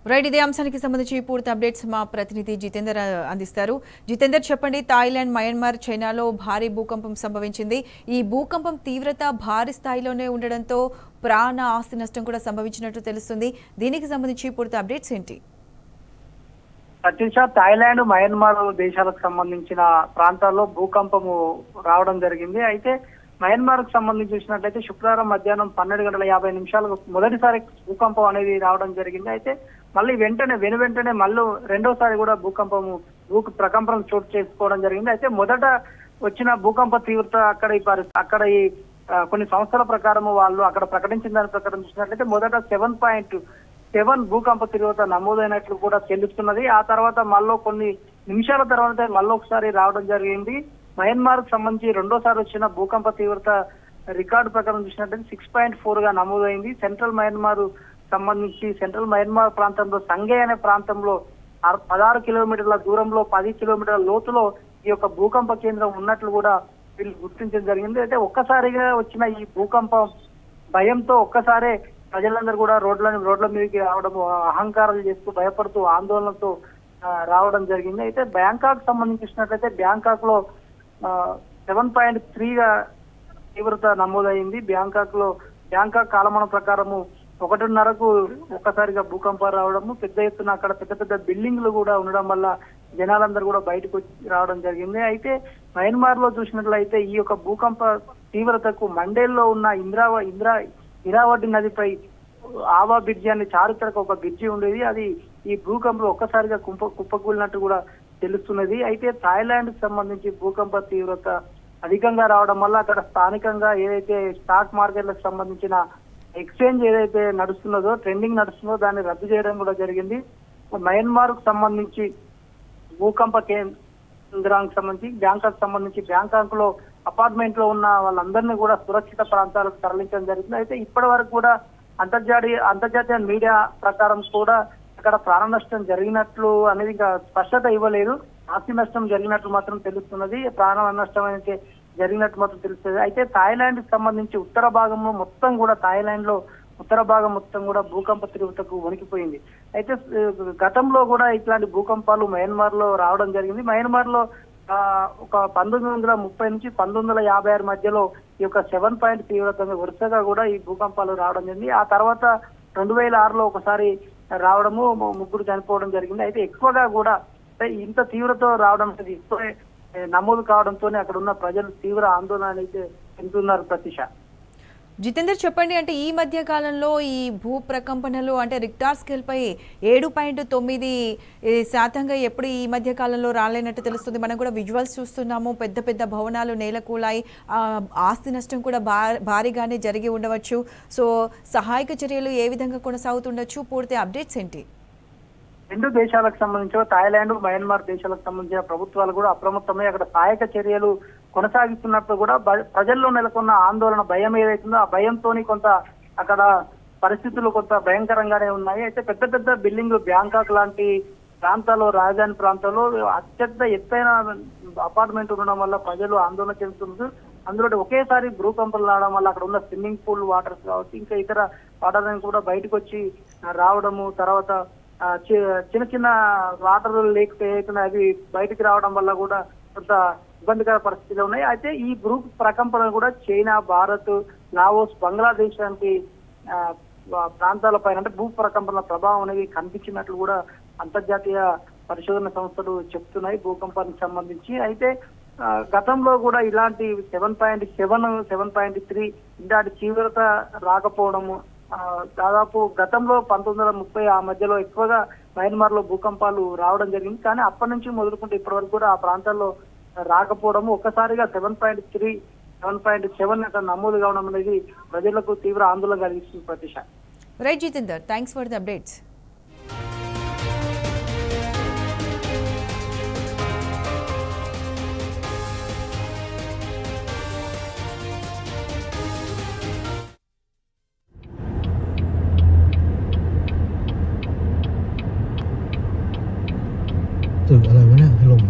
Right, ఇదే అంశానికి సంబంధించి పూర్తి అప్డేట్స్ మా ప్రతినిధి జితేందర్ అందిస్తారు. జితేందర్, చెప్పండి. థాయిలాండ్, మయన్మార్, చైనాలో భారీ భూకంపం సంభవించింది. ఈ భూకంపం తీవ్రత భారీ స్థాయిలోనే ఉండడంతో ప్రాణ ఆస్తి నష్టం కూడా సంభవించినట్టు తెలుస్తుంది. దీనికి సంబంధించి పూర్తి అప్డేట్స్ ఏంటి? ప్రత్యూష, థాయిలాండ్, మయన్మార్ దేశాలకు సంబంధించిన ప్రాంతాల్లో భూకంపము రావడం జరిగింది. అయితే మయన్మార్ కు సంబంధించి చూసినట్లయితే శుక్రవారం మధ్యాహ్నం 12:50 మొదటిసారి భూకంపం అనేది రావడం జరిగింది. అయితే మళ్ళీ వెంటనే మళ్ళీ రెండోసారి కూడా ప్రకంపనలు చోటు చేసుకోవడం జరిగింది. అయితే మొదట వచ్చిన భూకంప తీవ్రత అక్కడ ఈ కొన్ని సంస్థల ప్రకారం వాళ్ళు అక్కడ ప్రకటించిన దాని ప్రకారం చూసినట్లయితే మొదట 7.7 భూకంప తీవ్రత నమోదైనట్లు కూడా తెలుస్తున్నది. ఆ తర్వాత మళ్ళీ కొన్ని నిమిషాల తర్వాత మళ్ళీ ఒకసారి రావడం జరిగింది. మయన్మార్ కు సంబంధించి రెండోసారి వచ్చిన భూకంప తీవ్రత రికార్డు ప్రకారం చూసినట్లయితే 6.4 గా నమోదైంది. సెంట్రల్ మయన్మార్ ప్రాంతంలో సంగే అనే ప్రాంతంలో 16 కిలోమీటర్ల దూరంలో 10 కిలోమీటర్ల లోతులో ఈ యొక్క భూకంప కేంద్రం ఉన్నట్లు కూడా వీళ్ళు గుర్తించడం జరిగింది. అయితే ఒక్కసారిగా వచ్చిన ఈ భూకంపం భయంతో ఒక్కసారే ప్రజలందరూ కూడా రోడ్ల మీదకి రావడం, అహంకారాలు చేస్తూ భయపడుతూ ఆందోళనతో రావడం జరిగింది. అయితే బ్యాంకాక్ సంబంధించినట్లయితే బ్యాంకాక్ లో 7.3 గా తీవ్రత నమోదైంది. బ్యాంకాక్ కాలమానం ప్రకారము 1:30కు ఒక్కసారిగా భూకంపం రావడము, పెద్ద ఎత్తున అక్కడ పెద్ద బిల్డింగ్లు కూడా ఉండడం వల్ల జనాలందరూ కూడా బయటకు రావడం జరిగింది. అయితే మయన్మార్ లో చూసినట్లయితే ఈ యొక్క భూకంప తీవ్రతకు మండేల్లో ఉన్న ఇరావతి నదిపై ఆవా బ్రిడ్జి అనే చారిత్రక ఒక బ్రిడ్జి ఉండేది. అది ఈ భూకంపం ఒక్కసారిగా కుప్పకూలినట్టు కూడా తెలుస్తున్నది. అయితే థాయిలాండ్ కు సంబంధించి భూకంప తీవ్రత అధికంగా రావడం వల్ల అక్కడ స్థానికంగా ఏదైతే స్టాక్ మార్కెట్లకు సంబంధించిన ఎక్స్చేంజ్ ఏదైతే ట్రెండింగ్ నడుస్తుందో దాన్ని రద్దు చేయడం కూడా జరిగింది. మయన్మార్ కు సంబంధించి భూకంప కేంద్రానికి సంబంధించి బ్యాంకాక్ లో అపార్ట్మెంట్ లో ఉన్న వాళ్ళందరినీ కూడా సురక్షిత ప్రాంతాలకు తరలించడం జరిగింది. అయితే ఇప్పటి వరకు కూడా అంతర్జాతీయ మీడియా ప్రకారం కూడా అక్కడ ప్రాణ నష్టం జరిగినట్లు అనేది ఇంకా స్పష్టత ఇవ్వలేదు. ఆస్తి నష్టం జరిగినట్లు మాత్రం తెలుస్తున్నది, ప్రాణ నష్టం అయితే జరిగినట్టు మాత్రం తెలుస్తుంది. అయితే థాయిలాండ్ కి సంబంధించి ఉత్తర భాగం మొత్తం కూడా భూకంప తీవ్రతకు వణికిపోయింది. అయితే గతంలో కూడా ఇట్లాంటి భూకంపాలు మయన్మార్ లో రావడం జరిగింది. మయన్మార్ లో ఒక 1930 నుంచి 1956 మధ్యలో ఈ యొక్క 7 తీవ్రతంగా వరుసగా కూడా ఈ భూకంపాలు రావడం జరిగింది. ఆ తర్వాత 2006లో ఒకసారి రావడము, 3 చనిపోవడం జరిగింది. అయితే ఎక్కువగా కూడా ఇంత తీవ్రత రావడం అనేది ఇప్పుడే నమోదు కావడంతోనే అక్కడ ఉన్న ప్రజలు తీవ్ర ఆందోళన అయితే చెందుతున్నారు. ప్రతిష, జితేందర్, చెప్పండి. అంటే ఈ మధ్య కాలంలో ఈ భూ ప్రకంపనలు అంటే రిక్టార్ స్కేల్ పై 7.9% ఎప్పుడు ఈ మధ్య కాలంలో రాలేనట్టు తెలుస్తుంది. మనం కూడా విజువల్స్ చూస్తున్నాము. పెద్ద భవనాలు నేలకూలాయి, ఆస్తి నష్టం కూడా భారీగానే జరిగి ఉండవచ్చు. సో సహాయక చర్యలు ఏ విధంగా కొనసాగుతుండొచ్చు? పూర్తి అప్డేట్స్ ఏంటి? రెండు దేశాలకు సంబంధించిన థాయిలాండ్, మయన్మార్ దేశాలకు సంబంధించిన ప్రభుత్వాలు కూడా అప్రమత్తమై అక్కడ సహాయక చర్యలు కొనసాగిస్తున్నప్పుడు కూడా ప్రజల్లో నెలకొన్న ఆందోళన, భయం ఏదైతుందో ఆ భయంతోని కొంత అక్కడ పరిస్థితులు కొంత భయంకరంగానే ఉన్నాయి. అయితే పెద్ద బిల్డింగ్ బ్యాంకాక్ లాంటి ప్రాంతాల్లో, రాజధాని ప్రాంతాల్లో అత్యంత ఎత్తైన అపార్ట్మెంట్ ఉండడం వల్ల ప్రజలు ఆందోళన చెందుతున్నారు. అందులో ఒకేసారి భూకంపాలు రావడం వల్ల అక్కడ ఉన్న స్విమ్మింగ్ పూల్ వాటర్స్ కావచ్చు, ఇంకా ఇతర వాటర్ కూడా బయటకు వచ్చి రావడము, తర్వాత చిన్న వాటర్ లేక్స్ ఏవైతున్నాయి అవి బయటికి రావడం వల్ల కూడా కొంత ఇబ్బందికర పరిస్థితులు ఉన్నాయి. అయితే ఈ భూ ప్రకంపనలు కూడా చైనా, భారత్, లావోస్, బంగ్లాదేశ్ వంటి ప్రాంతాల పైన అంటే భూ ప్రకంపనల ప్రభావం అనేది కనిపించినట్లు కూడా అంతర్జాతీయ పరిశోధన సంస్థలు చెప్తున్నాయి భూకంపానికి సంబంధించి. అయితే గతంలో కూడా ఇలాంటి 7.7, 7.3 ఇలాంటి తీవ్రత రాకపోవడము, దాదాపు గతంలో 1930 ఆ మధ్యలో ఎక్కువగా మయన్మార్ లో భూకంపాలు రావడం జరిగింది. కానీ అప్పటి నుంచి మొదలుకుంటే ఇప్పటి వరకు కూడా ఆ ప్రాంతాల్లో రాకపోవడము, ఒక్కసారిగా 7.3, 7.7 నమోదు కావడం అనేది ప్రజలకు తీవ్ర ఆందోళన కలిగిస్తుంది. Pratisha, right Jitender, thanks for the అప్డేట్స్.ตึกอะไรวะเนี่ยถล่ม